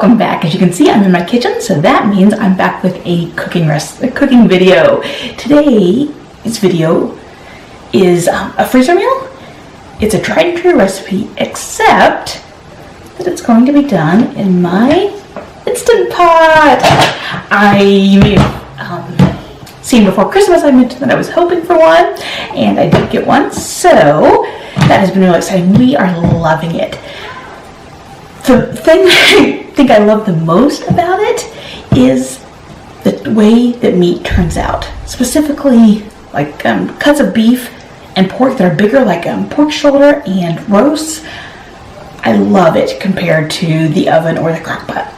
welcome back. As you can see, I'm in my kitchen, so that means I'm back with a cooking video. Today's video is a freezer meal. It's a tried and true recipe, except that it's going to be done in my Instant Pot. You may have seen before Christmas I mentioned that I was hoping for one, and I did get one, so that has been really exciting. We are loving it. The thing I think I love the most about it is the way that meat turns out. Specifically, like cuts of beef and pork that are bigger, like pork shoulder and roasts. I love it compared to the oven or the crock pot.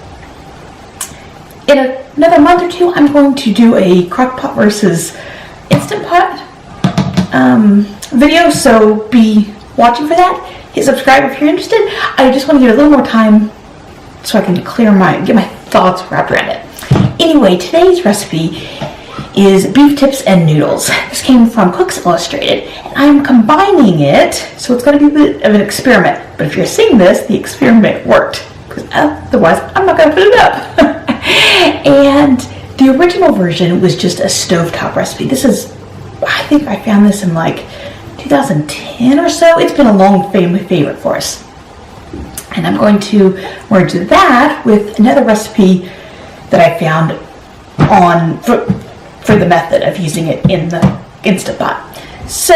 In another month or two, I'm going to do a crock pot versus Instant Pot video, so be watching for that. Hit subscribe if you're interested. I just want to give it a little more time so I can get my thoughts wrapped around it. Anyway, today's recipe is beef tips and noodles. This came from Cooks Illustrated, and I'm combining it, so it's going to be a bit of an experiment. But if you're seeing this, the experiment worked, because otherwise I'm not going to put it up. And the original version was just a stovetop recipe. This is, I think I found this in like 2010 or so. It's been a long family favorite for us. And I'm going to merge that with another recipe that I found for the method of using it in the Instant Pot. So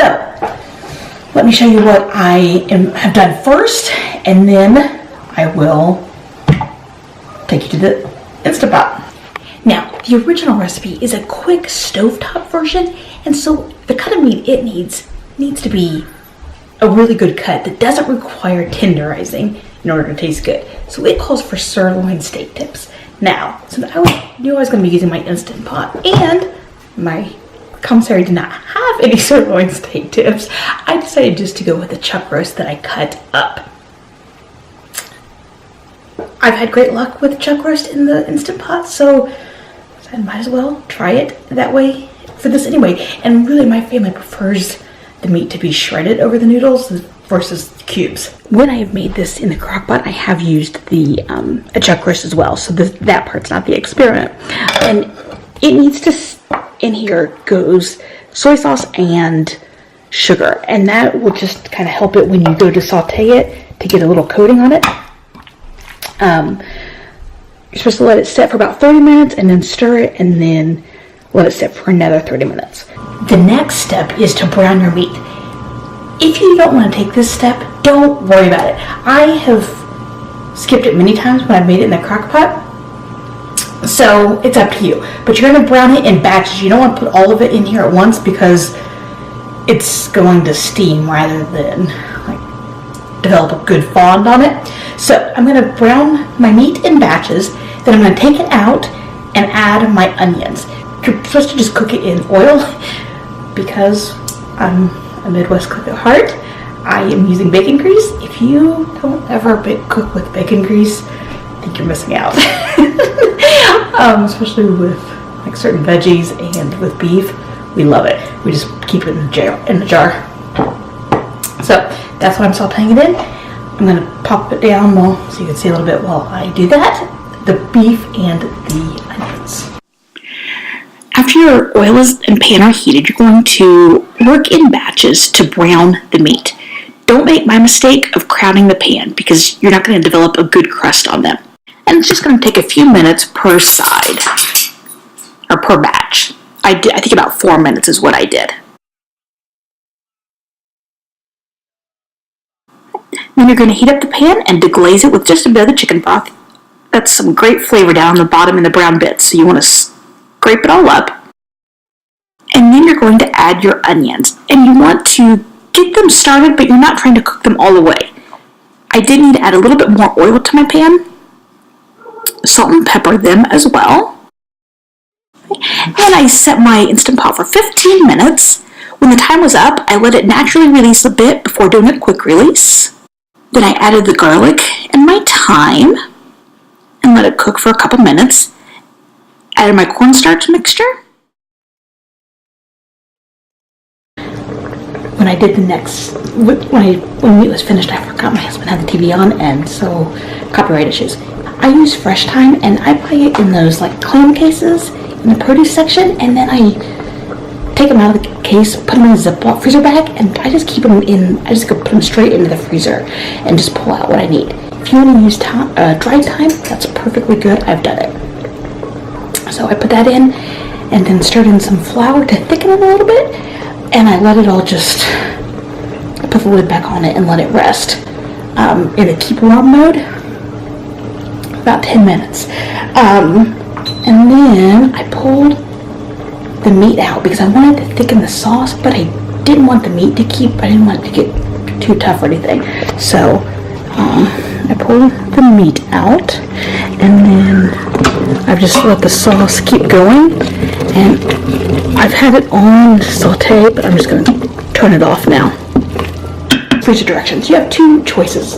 let me show you what I have done first, and then I will take you to the Instant Pot. Now, the original recipe is a quick stovetop version, and so the cut of meat it needs to be a really good cut that doesn't require tenderizing in order to taste good. So it calls for sirloin steak tips. Now, since I knew I was going to be using my Instant Pot and my commissary did not have any sirloin steak tips, I decided just to go with the chuck roast that I cut up. I've had great luck with chuck roast in the Instant Pot, so I might as well try it that way for this anyway. And really, my family prefers the meat to be shredded over the noodles versus cubes. When I have made this in the crock pot, I have used a chuck roast as well, so that part's not the experiment. And it needs to, in here goes soy sauce and sugar, and that will just kind of help it when you go to saute it to get a little coating on it. You're supposed to let it set for about 30 minutes and then stir it and then let it sit for another 30 minutes. The next step is to brown your meat. If you don't want to take this step, don't worry about it. I have skipped it many times when I've made it in the crock pot, so it's up to you. But you're going to brown it in batches. You don't want to put all of it in here at once because it's going to steam rather than develop a good fond on it. So I'm going to brown my meat in batches, then I'm going to take it out and add my onions. You're supposed to just cook it in oil because I'm a Midwest cook at heart. I am using bacon grease. If you don't ever cook with bacon grease, I think you're missing out. Especially with like certain veggies and with beef, we love it. We just keep it in the jar. So that's what I'm sauteing it in. I'm going to pop it down so you can see a little bit while I do that. The beef and the onions. After your oil and pan are heated, you're going to work in batches to brown the meat. Don't make my mistake of crowding the pan because you're not going to develop a good crust on them. And it's just going to take a few minutes per side, or per batch. I think about 4 minutes is what I did. Then you're going to heat up the pan and deglaze it with just a bit of the chicken broth. That's some great flavor down on the bottom in the brown bits, so you want to scrape it all up. And then you're going to add your onions. And you want to get them started, but you're not trying to cook them all the way. I did need to add a little bit more oil to my pan. Salt and pepper them as well. And I set my Instant Pot for 15 minutes. When the time was up, I let it naturally release a bit before doing a quick release. Then I added the garlic and my thyme and let it cook for a couple minutes. Added my cornstarch mixture. When I did the next, when meat was finished, I forgot my husband had the TV on, and so copyright issues. I use fresh thyme, and I buy it in those like clam cases in the produce section, and then I take them out of the case, put them in a Ziploc freezer bag, and I just keep them in. I just go put them straight into the freezer and just pull out what I need. If you want to use dried thyme, that's perfectly good. I've done it. So I put that in, and then stirred in some flour to thicken it a little bit, and I let it all just. I put the lid back on it and let it rest in a keep warm mode. About 10 minutes. And then I pulled the meat out because I wanted to thicken the sauce, but I didn't want the meat to I didn't want it to get too tough or anything. So I pulled the meat out, and then I've just let the sauce keep going, and I've had it on saute, but I'm just going to turn it off now. Freezer directions. You have two choices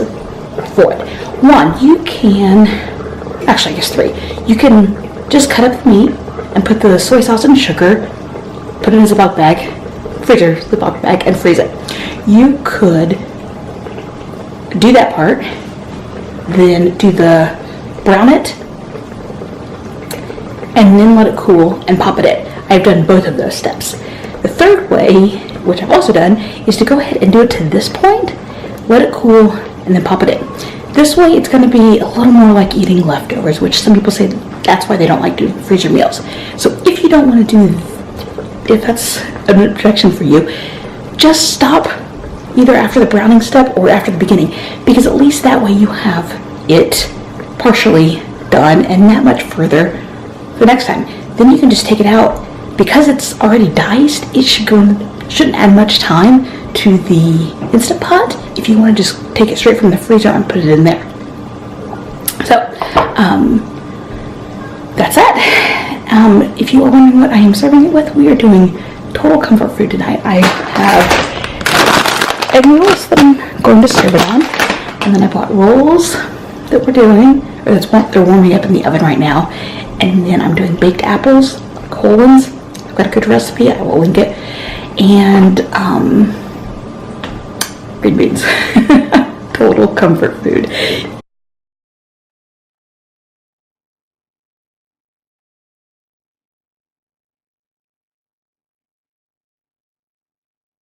for it. One, you can, actually I guess three, you can just cut up the meat and put the soy sauce and sugar, put it in a Ziploc bag, freezer Ziploc bag, and freeze it. You could do that part, then do the brown it, and then let it cool and pop it in. I've done both of those steps. The third way, which I've also done, is to go ahead and do it to this point, let it cool, and then pop it in. This way it's going to be a little more like eating leftovers, which some people say that's why they don't like doing freezer meals. So if you don't want to do, if that's an objection for you, just stop either after the browning step or after the beginning, because at least that way you have it partially done and that much further the next time. Then you can just take it out. Because it's already diced, it shouldn't add much time to the Instant Pot if you want to just take it straight from the freezer and put it in there. So that's it. If you are wondering what I am serving it with, we are doing total comfort food tonight. I have egg noodles that I'm going to serve it on, and then I bought rolls that we're doing, or they're warming up in the oven right now, and then I'm doing baked apples, whole ones. I've got a good recipe, I will link it, and green beans. Total comfort food.